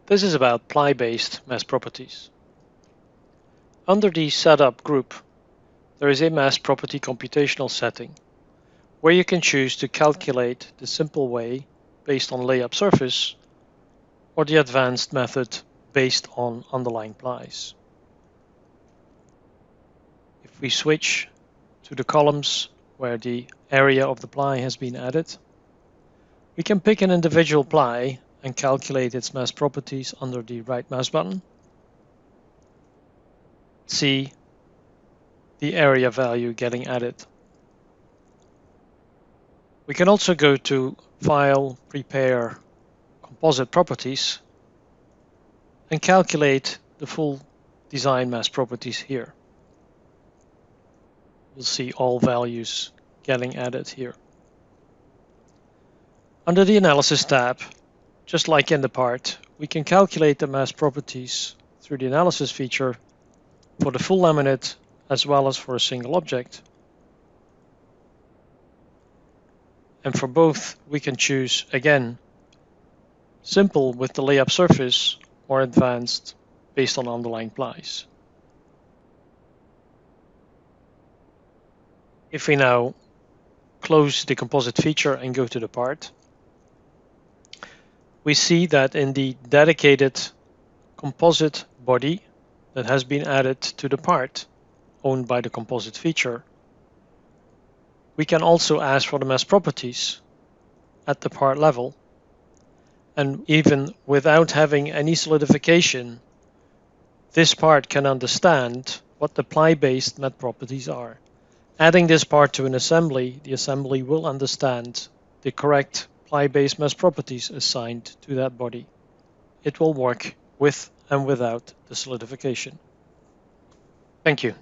This is about ply-based mesh properties. Under the Setup group, there is a mesh property computational setting where you can choose to calculate the simple way based on layup surface or the advanced method based on underlying plies. If we switch to the columns where the area of the ply has been added, we can pick an individual ply and calculate its mesh properties under the right mouse button. See the area value getting added. We can also go to File, Prepare, Composite Properties and calculate the full design mesh properties here. You'll see all values getting added here. Under the Analysis tab, just like in the part, we can calculate the mesh properties through the Analysis feature for the full laminate as well as for a single object. And for both, we can choose, again, simple with the layup surface or advanced based on underlying plies. If we now close the composite feature and go to the part, we see that in the dedicated composite body that has been added to the part owned by the composite feature, we can also ask for the mesh properties at the part level, and even without having any solidification, this part can understand what the ply-based mesh properties are. Adding this part to an assembly, the assembly will understand the correct ply-based mesh properties assigned to that body. It will work with and without the solidification. Thank you.